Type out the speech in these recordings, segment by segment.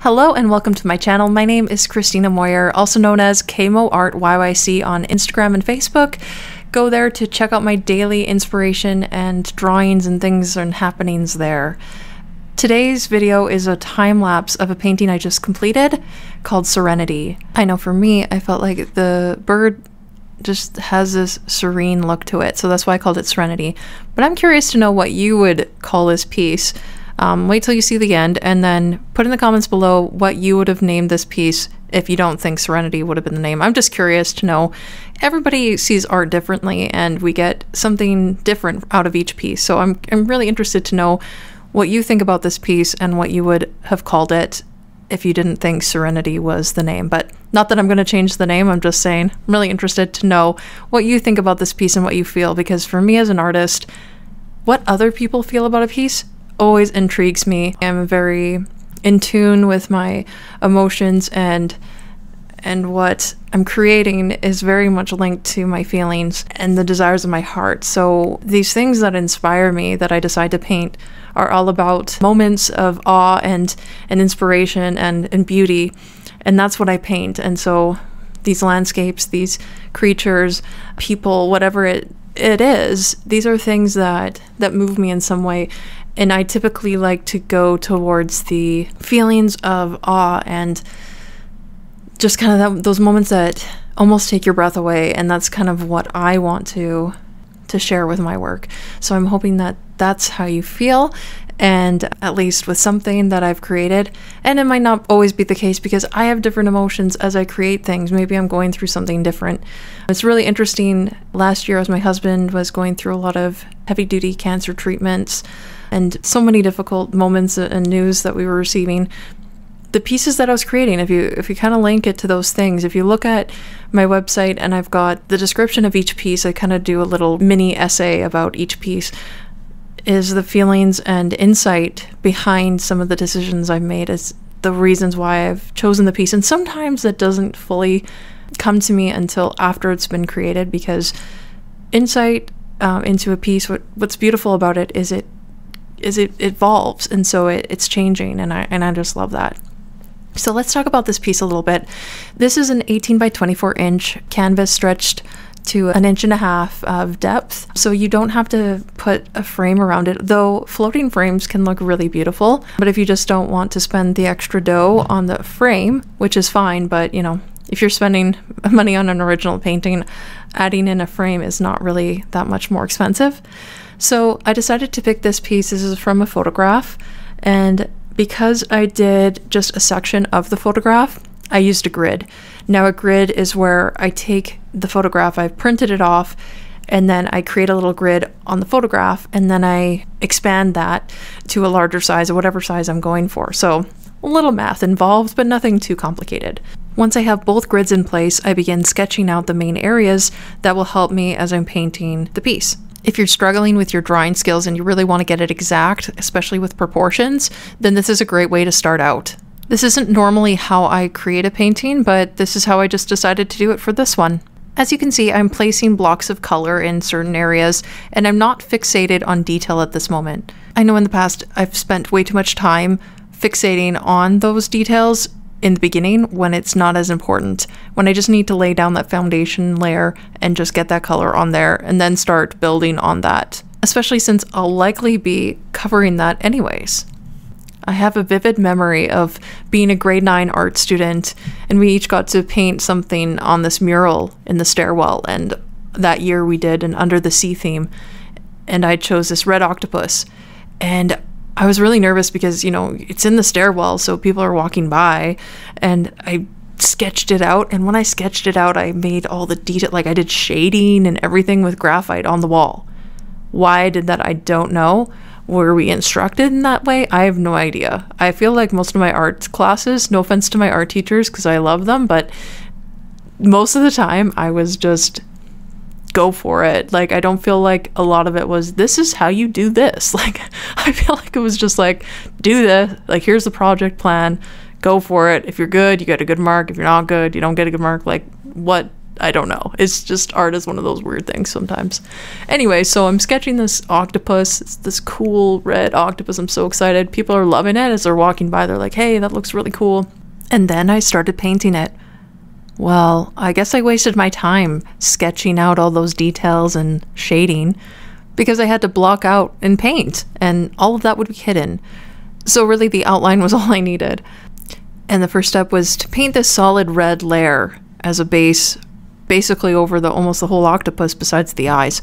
Hello and welcome to my channel. My name is Christina Moyer, also known as KMO Art YYC on Instagram and Facebook. Go there to check out my daily inspiration and drawings and things and happenings there. Today's video is a time lapse of a painting I just completed called Serenity. I know for me, I felt like the bird just has this serene look to it, so that's why I called it Serenity. But I'm curious to know what you would call this piece. Wait till you see the end and then put in the comments below what you would have named this piece if you don't think Serenity would have been the name. I'm just curious to know. Everybody sees art differently and we get something different out of each piece. So I'm really interested to know what you think about this piece and what you would have called it if you didn't think Serenity was the name. But not that I'm going to change the name, I'm just saying I'm really interested to know what you think about this piece and what you feel, because for me as an artist, what other people feel about a piece always intrigues me. I'm very in tune with my emotions, and what I'm creating is very much linked to my feelings and the desires of my heart. So these things that inspire me that I decide to paint are all about moments of awe and inspiration and beauty, and that's what I paint. And so these landscapes, these creatures, people, whatever it is, these are things that move me in some way. And I typically like to go towards the feelings of awe and just kind of those moments that almost take your breath away. And that's kind of what I want to share with my work. So I'm hoping that that's how you feel, and at least with something that I've created. And it might not always be the case because I have different emotions as I create things. Maybe I'm going through something different. It's really interesting. Last year, as my husband was going through a lot of heavy-duty cancer treatments and so many difficult moments and news that we were receiving, the pieces that I was creating, if you kind of link it to those things, if you look at my website and I've got the description of each piece, I kind of do a little mini essay about each piece, is the feelings and insight behind some of the decisions I've made, is the reasons why I've chosen the piece. And sometimes that doesn't fully come to me until after it's been created, because insight into a piece, what's beautiful about it is it evolves, and so it's changing, and I just love that. So let's talk about this piece a little bit. This is an 18 by 24 inch canvas stretched to 1.5 inches of depth, so you don't have to put a frame around it, though floating frames can look really beautiful. But if you just don't want to spend the extra dough on the frame, which is fine, but you know, if you're spending money on an original painting, adding in a frame is not really that much more expensive. So I decided to pick this piece. This is from a photograph, and because I did just a section of the photograph, I used a grid. Now a grid is where I take the photograph, I've printed it off, and then I create a little grid on the photograph, and then I expand that to a larger size, or whatever size I'm going for. So a little math involved, but nothing too complicated. Once I have both grids in place, I begin sketching out the main areas that will help me as I'm painting the piece. If you're struggling with your drawing skills and you really want to get it exact, especially with proportions, then this is a great way to start out. This isn't normally how I create a painting, but this is how I just decided to do it for this one. As you can see, I'm placing blocks of color in certain areas, and I'm not fixated on detail at this moment. I know in the past I've spent way too much time fixating on those details in the beginning when it's not as important, when I just need to lay down that foundation layer and just get that color on there and then start building on that, especially since I'll likely be covering that anyways. I have a vivid memory of being a grade 9 art student, and we each got to paint something on this mural in the stairwell, and that year we did an Under the Sea theme, and I chose this red octopus, and I was really nervous because, you know, it's in the stairwell, so people are walking by, and I sketched it out, and when I sketched it out, I made all the detail, like I did shading and everything with graphite on the wall. Why I did that, I don't know. Were we instructed in that way? I have no idea. I feel like most of my art classes, no offense to my art teachers because I love them, but most of the time I was just go for it. Like, I don't feel like a lot of it was, this is how you do this. Like, I feel like it was just like, do this, like, here's the project plan, go for it. If you're good, you get a good mark. If you're not good, you don't get a good mark. Like, what I don't know. It's just, art is one of those weird things sometimes. Anyway, so I'm sketching this octopus. It's this cool red octopus. I'm so excited. People are loving it as they're walking by. They're like, hey, that looks really cool. And then I started painting it. Well, I guess I wasted my time sketching out all those details and shading because I had to block out and paint, and all of that would be hidden. So really the outline was all I needed. And the first step was to paint this solid red layer as a base, basically over almost the whole octopus besides the eyes.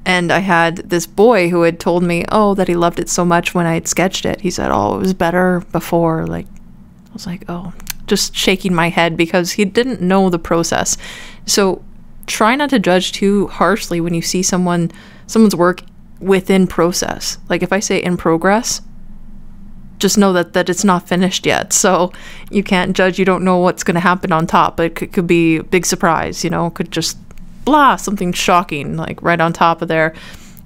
And I had this boy who had told me, oh, that he loved it so much when I had sketched it. He said, oh, it was better before. Like, I was like, oh, just shaking my head because he didn't know the process. So try not to judge too harshly when you see someone's work within process. Like if I say in progress, just know that it's not finished yet. So you can't judge. You don't know what's going to happen on top. It could be a big surprise, you know, could just blah, something shocking like right on top of there.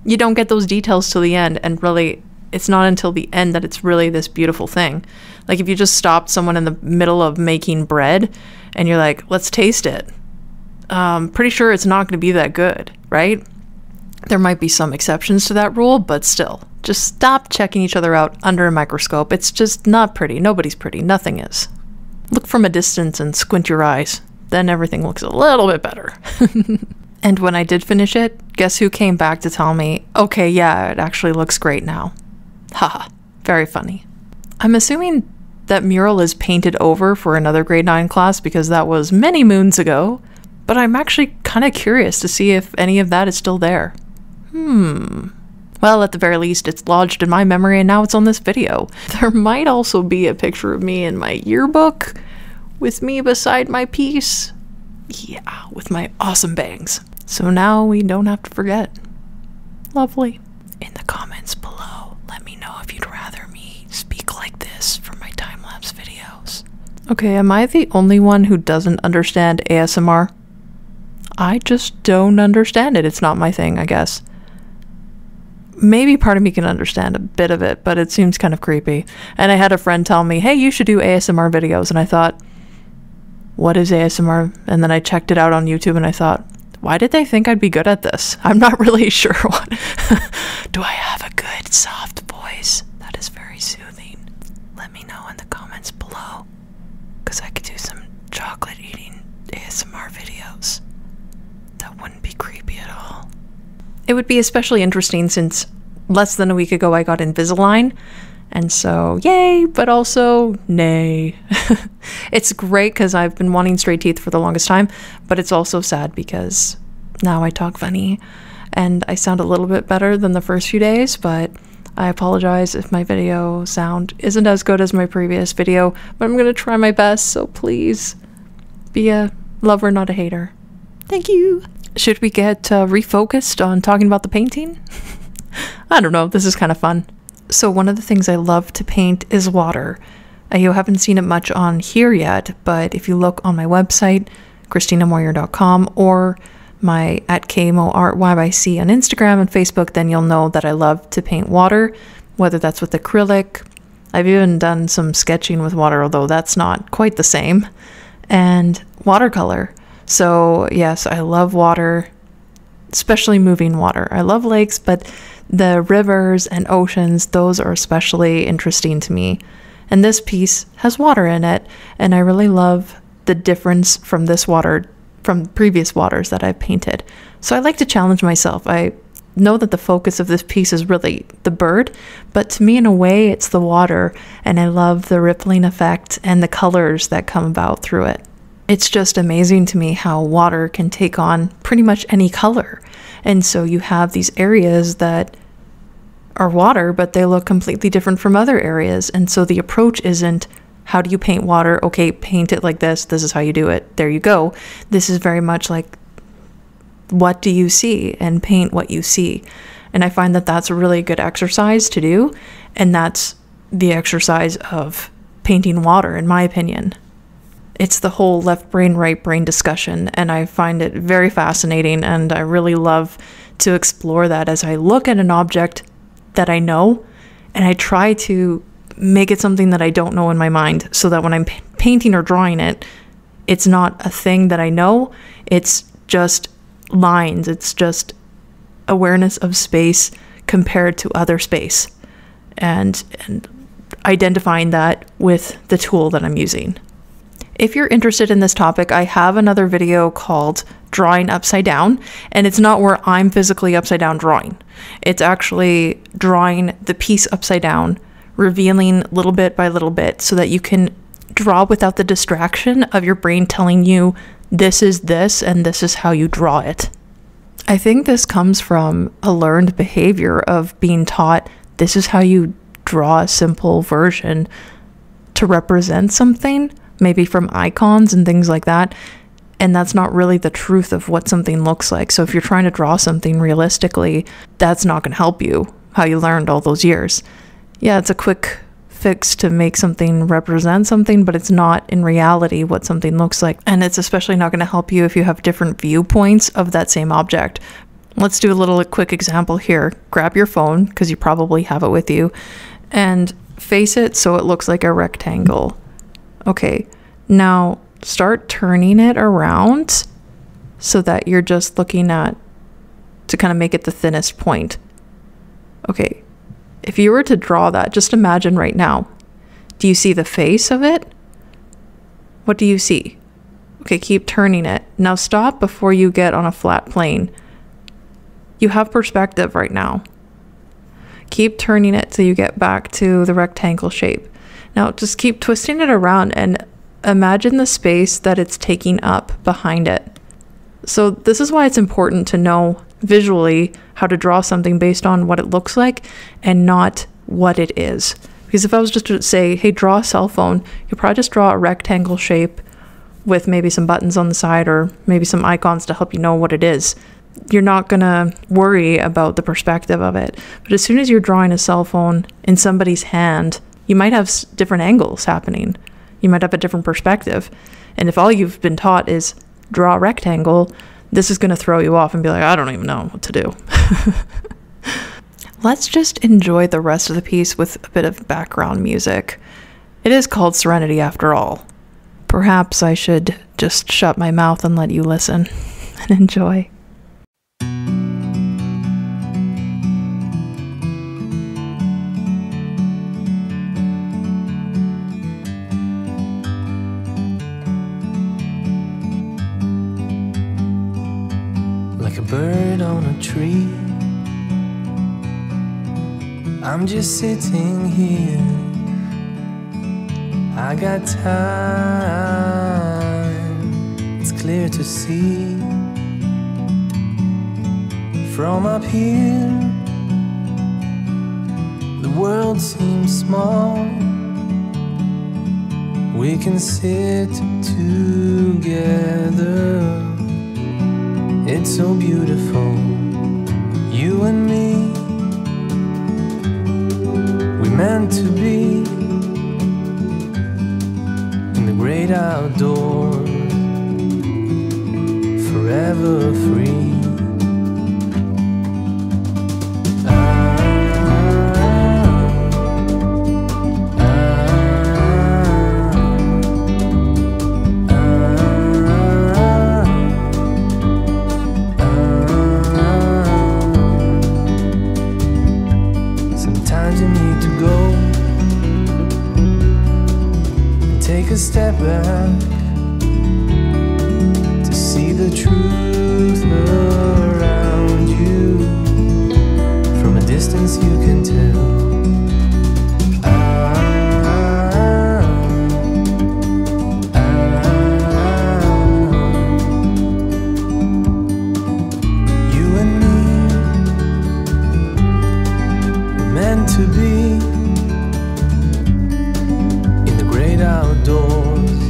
You don't get those details till the end, and really it's not until the end that it's really this beautiful thing. Like if you just stopped someone in the middle of making bread and you're like, let's taste it. Pretty sure it's not going to be that good, right? There might be some exceptions to that rule, but still, just stop checking each other out under a microscope. It's just not pretty. Nobody's pretty. Nothing is. Look from a distance and squint your eyes. Then everything looks a little bit better. And when I did finish it, guess who came back to tell me, okay, yeah, it actually looks great now. Haha, very funny. I'm assuming that mural is painted over for another grade 9 class because that was many moons ago, but I'm actually kind of curious to see if any of that is still there. Well, at the very least, it's lodged in my memory and now it's on this video. There might also be a picture of me in my yearbook with me beside my piece. Yeah, with my awesome bangs. So now we don't have to forget. Lovely. In the comments below, let me know if you'd rather me speak like this for my time-lapse videos. Okay, am I the only one who doesn't understand ASMR? I just don't understand it. It's not my thing, I guess. Maybe part of me can understand a bit of it, but it seems kind of creepy. And I had a friend tell me, hey, you should do ASMR videos. And I thought, what is ASMR? And then I checked it out on YouTube and I thought, why did they think I'd be good at this? I'm not really sure what. Do I have a good soft voice that is very soothing? Let me know in the comments below, because I could do some chocolate eating ASMR videos. That wouldn't be creepy at all. It would be especially interesting since less than a week ago I got Invisalign, and so yay, but also nay. It's great because I've been wanting straight teeth for the longest time, but it's also sad because now I talk funny and I sound a little bit better than the first few days, but I apologize if my video sound isn't as good as my previous video, but I'm gonna try my best, so please be a lover, not a hater. Thank you. Should we get refocused on talking about the painting? I don't know, this is kind of fun. So one of the things I love to paint is water. You haven't seen it much on here yet, but if you look on my website, ChristinaMoyer.com, or my @KMOArtYYC on Instagram and Facebook, then you'll know that I love to paint water, whether that's with acrylic. I've even done some sketching with water, although that's not quite the same, and watercolor. So yes, I love water, especially moving water. I love lakes, but the rivers and oceans, those are especially interesting to me. And this piece has water in it, and I really love the difference from this water, from previous waters that I've painted. So I like to challenge myself. I know that the focus of this piece is really the bird, but to me, in a way, it's the water, and I love the rippling effect and the colors that come about through it. It's just amazing to me how water can take on pretty much any color. And so you have these areas that are water, but they look completely different from other areas. And so the approach isn't, how do you paint water? Okay, paint it like this. This is how you do it. There you go. This is very much like, what do you see? And paint what you see. And I find that that's a really good exercise to do. And that's the exercise of painting water, in my opinion. It's the whole left brain, right brain discussion, and I find it very fascinating, and I really love to explore that as I look at an object that I know, and I try to make it something that I don't know in my mind, so that when I'm painting or drawing it, It's not a thing that I know. It's just lines. It's just awareness of space compared to other space, and identifying that with the tool that I'm using. If you're interested in this topic, I have another video called Drawing Upside Down, and it's not where I'm physically upside down drawing. It's actually drawing the piece upside down, revealing little bit by little bit so that you can draw without the distraction of your brain telling you this is this and this is how you draw it. I think this comes from a learned behavior of being taught this is how you draw a simple version to represent something, maybe from icons and things like that. And that's not really the truth of what something looks like. So if you're trying to draw something realistically, that's not going to help you how you learned all those years. Yeah, it's a quick fix to make something represent something, but it's not in reality what something looks like. And it's especially not going to help you if you have different viewpoints of that same object. Let's do a little quick example here. Grab your phone, because you probably have it with you, and face it so it looks like a rectangle. Okay, now start turning it around so that you're just looking at, to kind of make it the thinnest point. Okay, if you were to draw that, just imagine right now. Do you see the face of it? What do you see? Okay, keep turning it. Now stop before you get on a flat plane. You have perspective right now. Keep turning it till you get back to the rectangle shape. Now just keep twisting it around and imagine the space that it's taking up behind it. So this is why it's important to know visually how to draw something based on what it looks like and not what it is. Because if I was just to say, hey, draw a cell phone, you'll probably just draw a rectangle shape with maybe some buttons on the side or maybe some icons to help you know what it is. You're not gonna worry about the perspective of it. But as soon as you're drawing a cell phone in somebody's hand, you might have different angles happening. You might have a different perspective. And if all you've been taught is draw a rectangle, this is going to throw you off and be like, I don't even know what to do. Let's just enjoy the rest of the piece with a bit of background music. It is called Serenity after all. Perhaps I should just shut my mouth and let you listen and enjoy. Like a bird on a tree, I'm just sitting here. I got time, it's clear to see. From up here, the world seems small. We can sit together. It's so beautiful, you and me. We meant to be in the great outdoors, forever free. A step back to see the truth around you. From a distance you can tell. You and me were meant to be outdoors,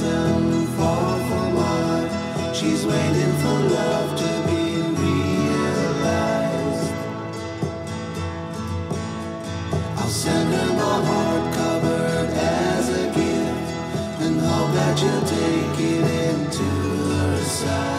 and far from mine. She's waiting for love to be realized. I'll send her my heart covered as a gift, and hope that you'll take it into her side.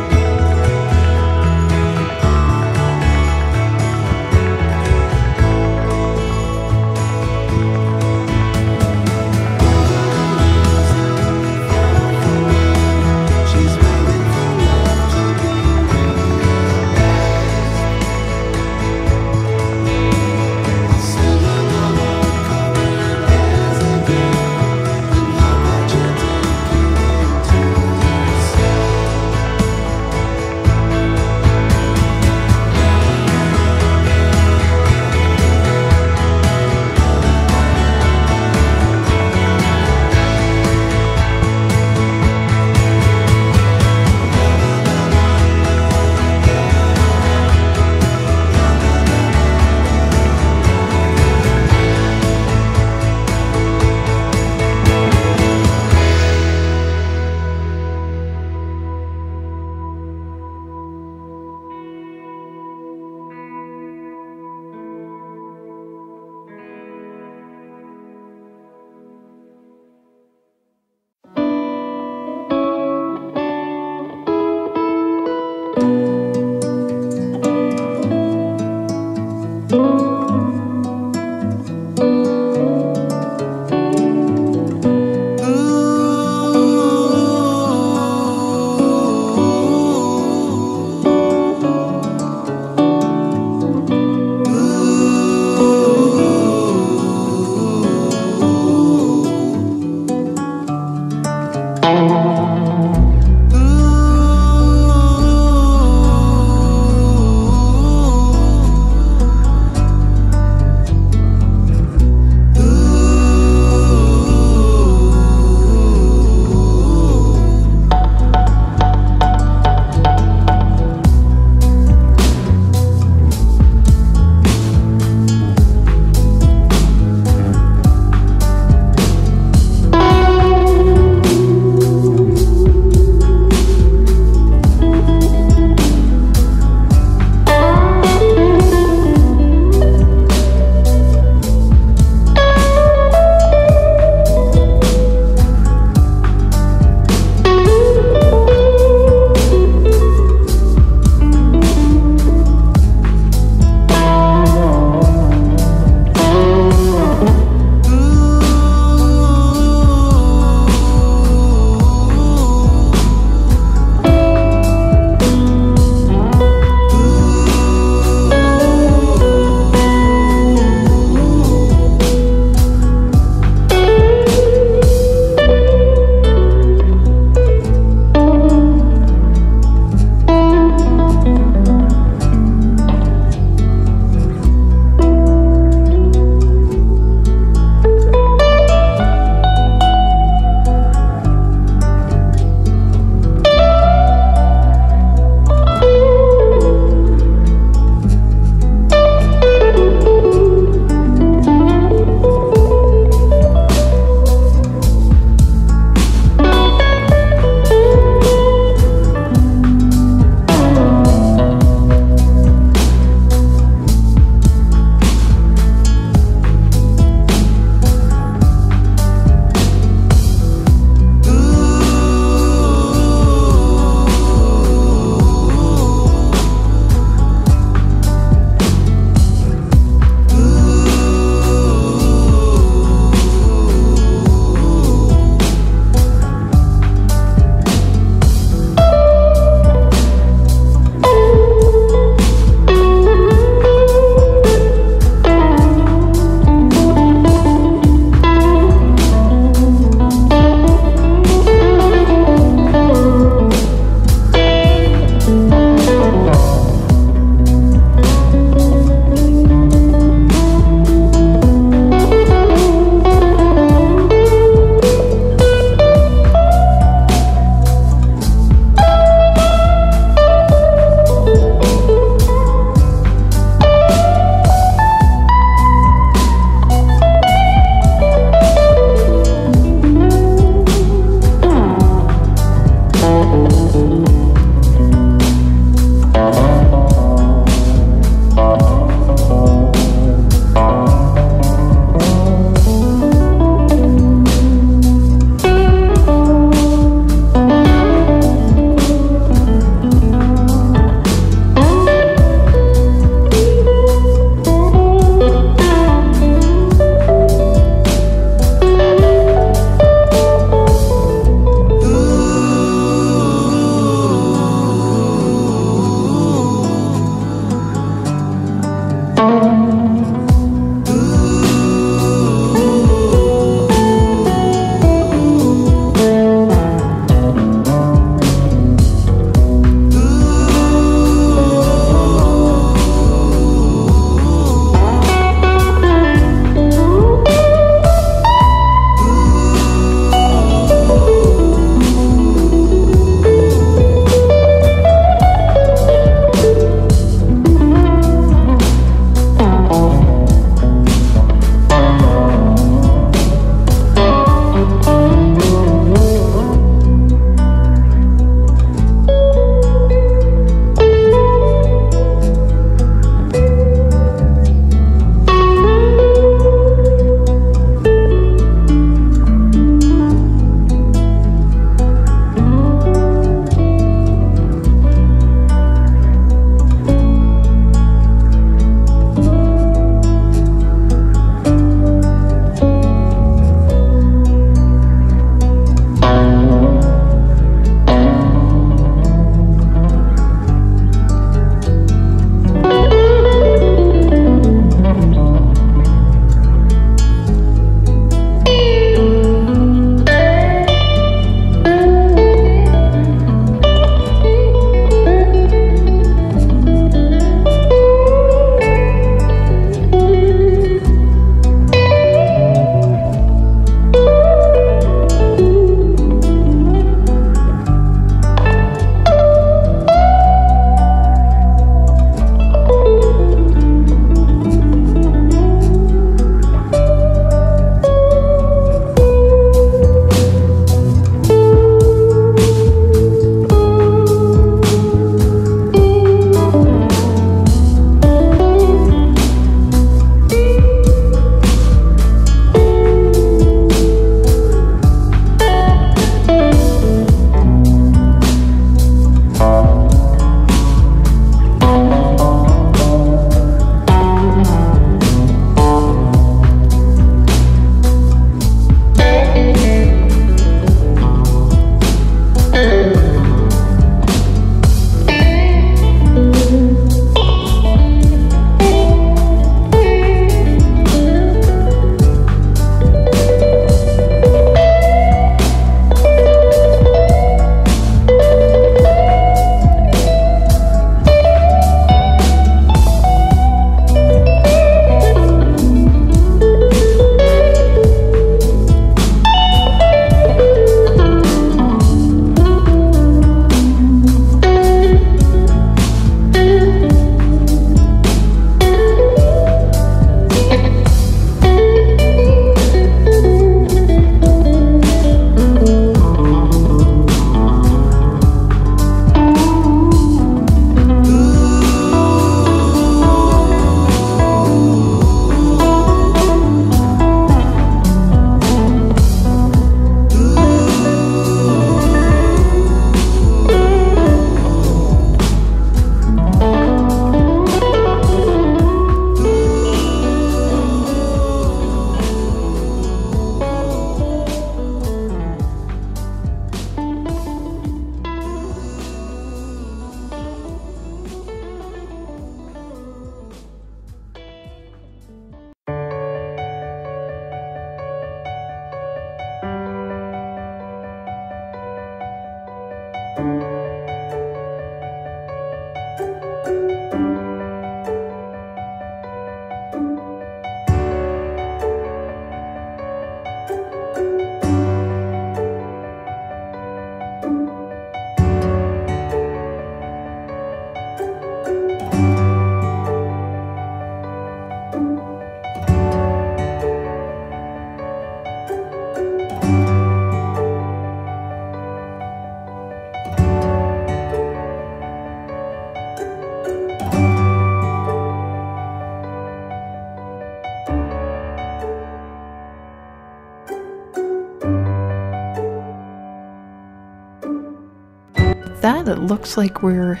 looks like we're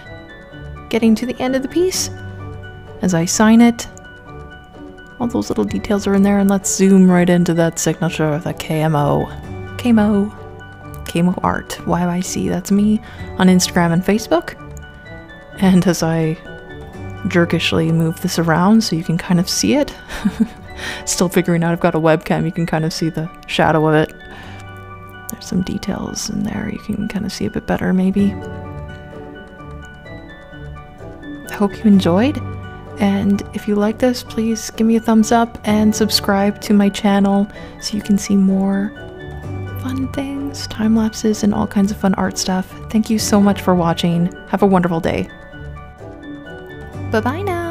getting to the end of the piece. As I sign it, all those little details are in there, and let's zoom right into that signature of the KMO Art YYC. That's me on Instagram and Facebook. And as I jerkishly move this around so you can kind of see it, still figuring out I've got a webcam, you can kind of see the shadow of it. There's some details in there you can kind of see a bit better maybe. I hope you enjoyed, and if you like this, please give me a thumbs up and subscribe to my channel so you can see more fun things, time lapses, and all kinds of fun art stuff. Thank you so much for watching. Have a wonderful day. Bye-bye now.